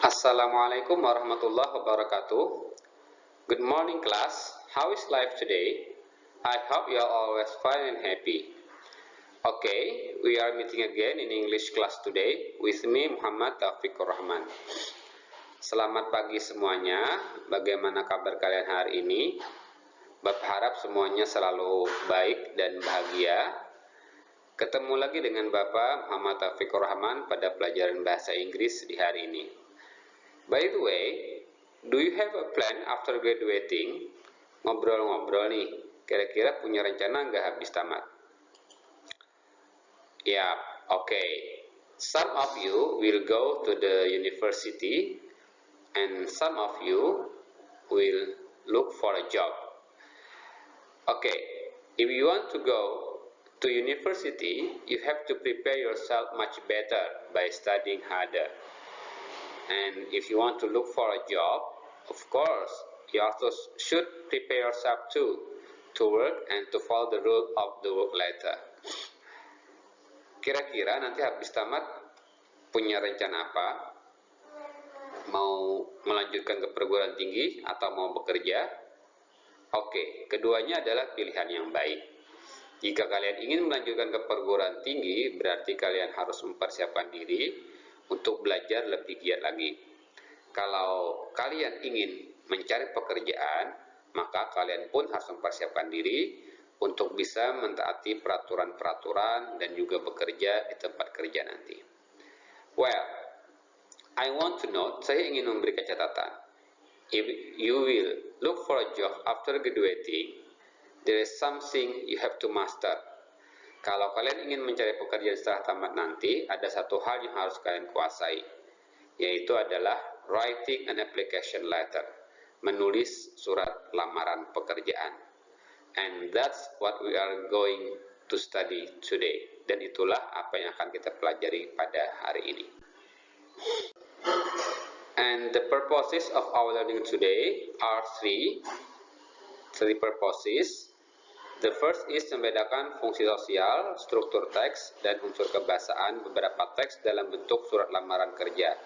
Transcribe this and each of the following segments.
Assalamualaikum warahmatullahi wabarakatuh. Good morning class. How is life today? I hope you are always fine and happy. Okay, we are meeting again in English class today with me Muhammad Taufikur Rahman. Selamat pagi semuanya. Bagaimana kabar kalian hari ini? Bapak harap semuanya selalu baik dan bahagia. Ketemu lagi dengan Bapak Muhammad Taufikur Rahman pada pelajaran bahasa Inggris di hari ini. By the way, do you have a plan after graduating? Ngobrol-ngobrol nih, kira-kira punya rencana nggak habis tamat? Ya, okay. Some of you will go to the university and some of you will look for a job. Okay, if you want to go to university, you have to prepare yourself much better by studying harder. And if you want to look for a job, of course, you also should prepare yourself too to work and to follow the rule of the work letter. Kira-kira nanti habis tamat punya rencana apa? Mau melanjutkan ke perguruan tinggi atau mau bekerja? Oke, keduanya adalah pilihan yang baik. Jika kalian ingin melanjutkan ke perguruan tinggi, berarti kalian harus mempersiapkan diri untuk belajar lebih giat lagi. Kalau kalian ingin mencari pekerjaan, maka kalian pun harus mempersiapkan diri untuk bisa mentaati peraturan-peraturan dan juga bekerja di tempat kerja nanti. Well, I want to note, saya ingin memberikan catatan. If you will look for a job after graduating, there is something you have to master. Kalau kalian ingin mencari pekerjaan setelah tamat nanti, ada satu hal yang harus kalian kuasai, yaitu adalah writing an application letter, menulis surat lamaran pekerjaan. And that's what we are going to study today. Dan itulah apa yang akan kita pelajari pada hari ini. And the purposes of our learning today are three purposes. The first is membedakan fungsi sosial, struktur teks, dan unsur kebahasaan beberapa teks dalam bentuk surat lamaran kerja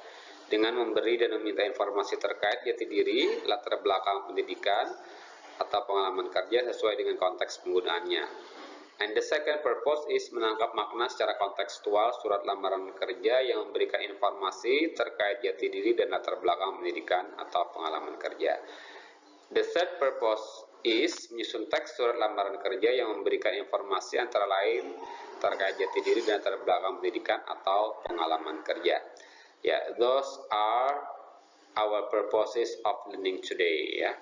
dengan memberi dan meminta informasi terkait jati diri, latar belakang pendidikan, atau pengalaman kerja sesuai dengan konteks penggunaannya. And the second purpose is menangkap makna secara kontekstual surat lamaran kerja yang memberikan informasi terkait jati diri dan latar belakang pendidikan atau pengalaman kerja. The third purpose is menyusun teks surat lamaran kerja yang memberikan informasi antara lain terkait jati diri dan latar belakang pendidikan atau pengalaman kerja. Yeah, those are our purposes of learning today. Yeah.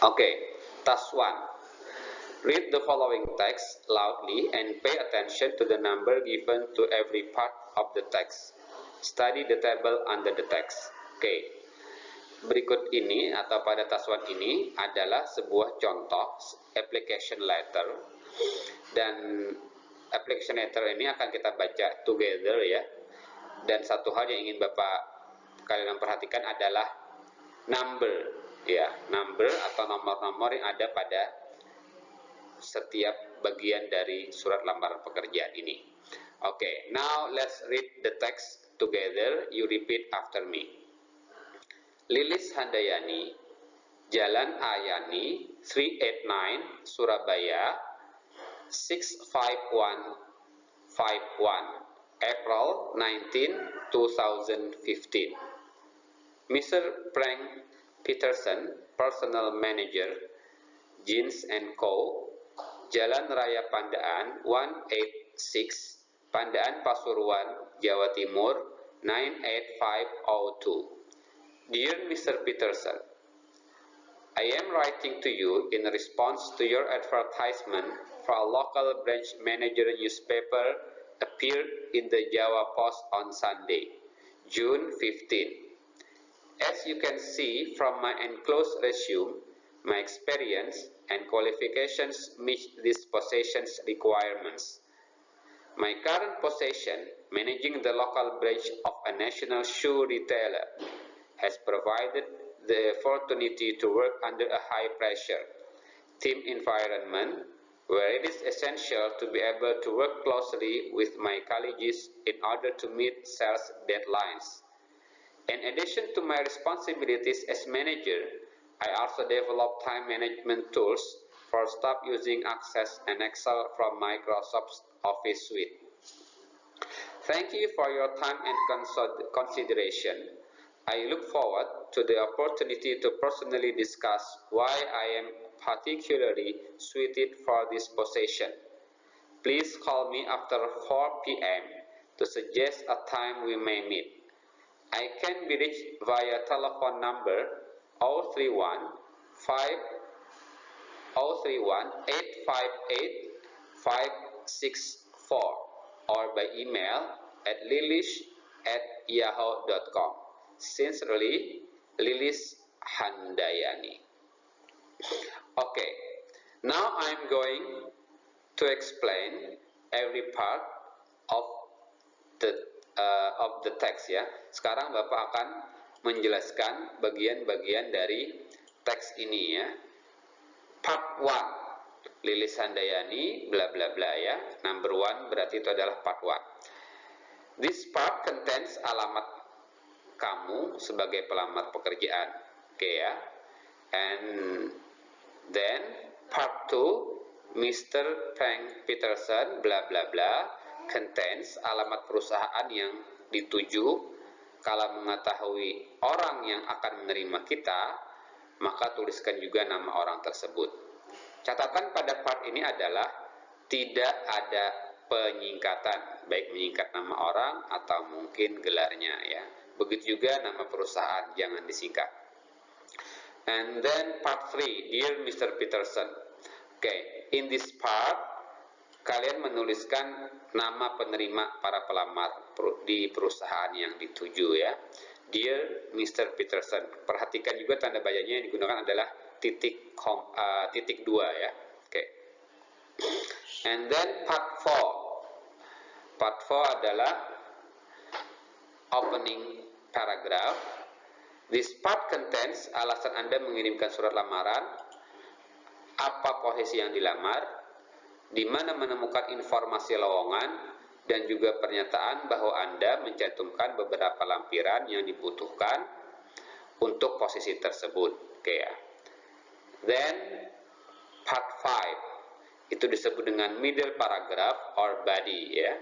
Okay, task 1. Read the following text loudly and pay attention to the number given to every part of the text. Study the table under the text. Okay. Berikut ini atau pada taswan ini adalah sebuah contoh application letter, dan application letter ini akan kita baca together ya. Dan satu hal yang ingin kalian perhatikan adalah number ya, number atau nomor-nomor yang ada pada setiap bagian dari surat lamaran pekerjaan ini. Okay, now let's read the text together. You repeat after me. Lilis Handayani, Jalan Ayani, 389, Surabaya, 65151, April 19, 2015. Mr. Frank Peterson, Personal Manager, Jeans & Co., Jalan Raya Pandaan, 186, Pandaan Pasuruan, Jawa Timur, 98502. Dear Mr. Peterson, I am writing to you in response to your advertisement for a local branch manager newspaper appeared in the Java Post on Sunday, June 15. As you can see from my enclosed resume, my experience and qualifications meet this position's requirements. My current position, managing the local branch of a national shoe retailer, has provided the opportunity to work under a high pressure, team environment where it is essential to be able to work closely with my colleagues in order to meet sales deadlines. In addition to my responsibilities as manager, I also develop time management tools for staff using Access and Excel from Microsoft Office Suite. Thank you for your time and consideration. I look forward to the opportunity to personally discuss why I am particularly suited for this position. Please call me after 4 p.m. to suggest a time we may meet. I can be reached via telephone number 031 858 564 or by email at lilish@yahoo.com. Sincerely, Lilis Handayani. Okay, now I'm going to explain every part of the text ya. Sekarang Bapak akan menjelaskan bagian-bagian dari teks ini ya. Part 1, Lilis Handayani bla bla bla ya. Number 1 berarti itu adalah part 1. This part contains alamat kamu sebagai pelamar pekerjaan. Oke ya. And then part 2, Mr. Frank Peterson bla bla bla contains alamat perusahaan yang dituju. Kalau mengetahui orang yang akan menerima kita, maka tuliskan juga nama orang tersebut. Catatan pada part ini adalah tidak ada penyingkatan, baik menyingkat nama orang atau mungkin gelarnya ya. Begitu juga nama perusahaan, jangan disingkat. And then part 3, Dear Mr. Peterson. Okay, in this part kalian menuliskan nama penerima para pelamar di perusahaan yang dituju ya. Dear Mr. Peterson. Perhatikan juga tanda bacanya yang digunakan adalah titik 2 ya. Oke. And then part 4. Part 4 adalah opening paragraph. This part contains alasan Anda mengirimkan surat lamaran, apa posisi yang dilamar, di mana menemukan informasi lowongan, dan juga pernyataan bahwa Anda mencantumkan beberapa lampiran yang dibutuhkan untuk posisi tersebut. Oke ya. Then part 5 itu disebut dengan middle paragraph or body ya.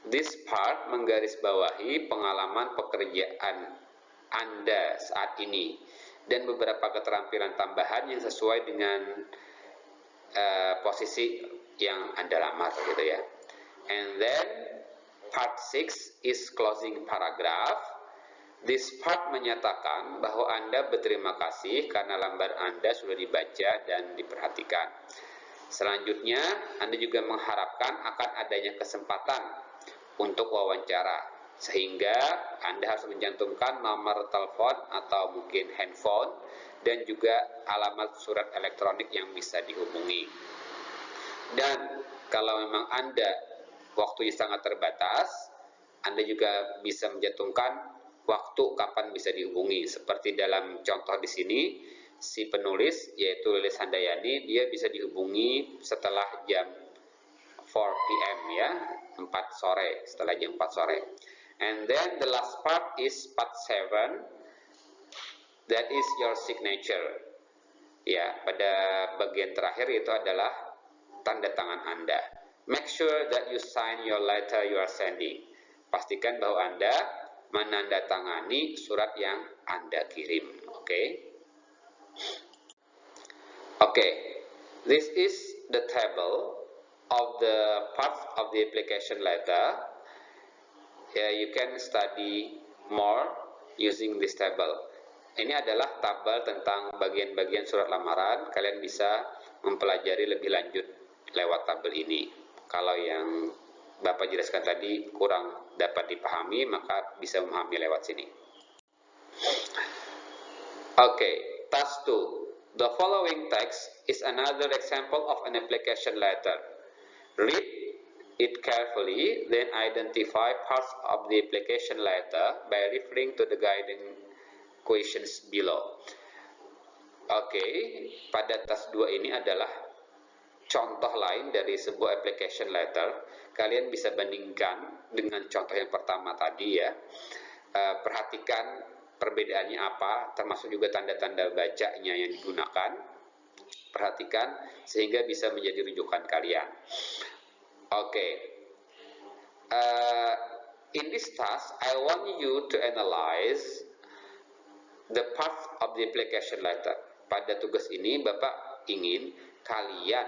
This part menggarisbawahi pengalaman pekerjaan Anda saat ini dan beberapa keterampilan tambahan yang sesuai dengan posisi yang Anda lamar gitu ya. And then part 6 is closing paragraph. This part menyatakan bahwa Anda berterima kasih karena lambar Anda sudah dibaca dan diperhatikan. Selanjutnya, Anda juga mengharapkan akan adanya kesempatan untuk wawancara, sehingga Anda harus mencantumkan nomor telepon atau mungkin handphone dan juga alamat surat elektronik yang bisa dihubungi. Dan kalau memang Anda waktunya sangat terbatas, Anda juga bisa mencantumkan waktu kapan bisa dihubungi. Seperti dalam contoh di sini, si penulis yaitu Lilis Handayani, dia bisa dihubungi setelah jam 4 p.m. ya, 4 sore, setelah jam 4 sore. And then the last part is part 7, that is your signature. Ya, pada bagian terakhir itu adalah tanda tangan Anda. Make sure that you sign your letter you are sending. Pastikan bahwa Anda menandatangani surat yang Anda kirim. Okay, this is the table of the parts of the application letter. You can study more using this table. Ini adalah tabel tentang bagian-bagian surat lamaran. Kalian bisa mempelajari lebih lanjut lewat tabel ini. Kalau yang Bapak jelaskan tadi kurang dapat dipahami, maka bisa memahami lewat sini. Okay, task 2. The following text is another example of an application letter. Read it carefully, then identify parts of the application letter by referring to the guiding questions below. Okay, pada task 2 ini adalah contoh lain dari sebuah application letter, kalian bisa bandingkan dengan contoh yang pertama tadi ya. Perhatikan perbedaannya apa, termasuk juga tanda-tanda bacanya yang digunakan. Perhatikan sehingga bisa menjadi rujukan kalian. Oke. In this task, I want you to analyze the part of the application letter. Pada tugas ini, Bapak ingin kalian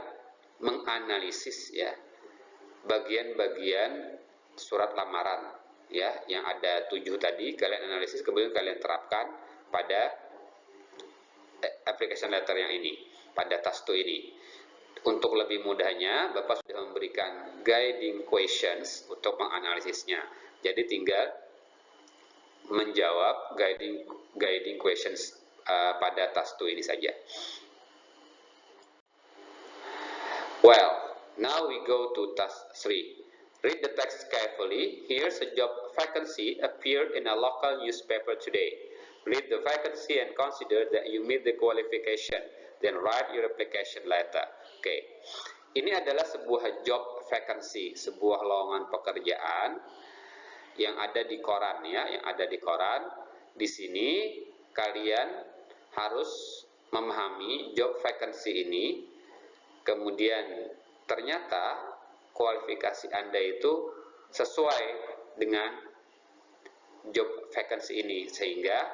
menganalisis ya bagian-bagian surat lamaran ya yang ada 7 tadi. Kalian analisis, kemudian kalian terapkan pada application letter yang ini, pada task 2 ini. Untuk lebih mudahnya, Bapak sudah memberikan guiding questions untuk menganalisisnya. Jadi tinggal menjawab guiding questions pada task 2 ini saja. Well, now we go to task 3. Read the text carefully. Here's a job vacancy appeared in a local newspaper today. Read the vacancy and consider that you meet the qualification. Then write your application letter. Oke. Ini adalah sebuah job vacancy, sebuah lowongan pekerjaan yang ada di koran ya, yang ada di koran. Di sini kalian harus memahami job vacancy ini. Kemudian ternyata kualifikasi Anda itu sesuai dengan job vacancy ini, sehingga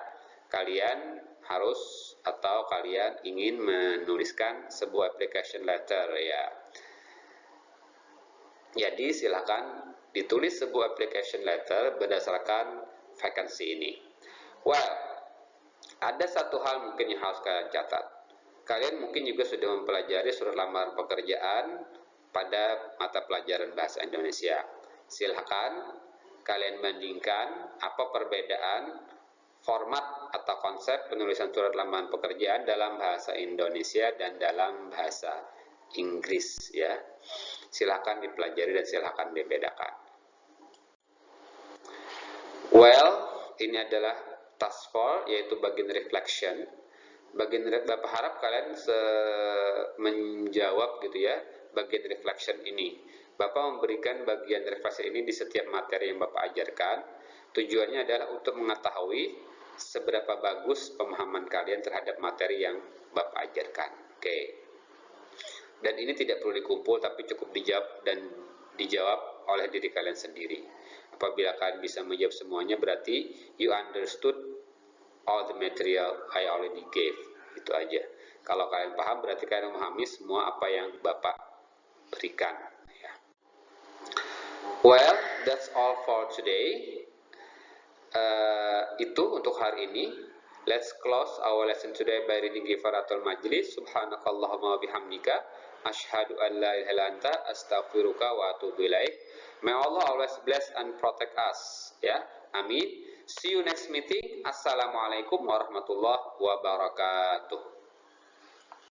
kalian harus atau kalian ingin menuliskan sebuah application letter ya. Jadi silakan ditulis sebuah application letter berdasarkan vacancy ini. Well, ada satu hal mungkin yang harus kalian catat. Kalian mungkin juga sudah mempelajari surat lamaran pekerjaan pada mata pelajaran bahasa Indonesia. Silakan kalian bandingkan apa perbedaan format atau konsep penulisan surat lamaran pekerjaan dalam bahasa Indonesia dan dalam bahasa Inggris ya. Silakan dipelajari dan silakan dibedakan. Well, ini adalah task 4, yaitu bagian reflection. Bapak harap kalian menjawab gitu ya bagian reflection ini. Bapak memberikan bagian reflection ini di setiap materi yang Bapak ajarkan. Tujuannya adalah untuk mengetahui seberapa bagus pemahaman kalian terhadap materi yang Bapak ajarkan. Oke. Dan ini tidak perlu dikumpul, tapi cukup dijawab oleh diri kalian sendiri. Apabila kalian bisa menjawab semuanya, berarti you understood all the material I already gave. Itu aja. Kalau kalian paham, berarti kalian memahami semua apa yang Bapak berikan. Ya. Well, that's all for today. Itu untuk hari ini. Let's close our lesson today by reading Ghifaratul Majlis. Subhanakallahumma wa bihamdika asyhadu an la ilaha illa anta astaghfiruka wa atubu ilaik. May Allah always bless and protect us. Ya, amin. See you next meeting. Assalamualaikum warahmatullahi wabarakatuh.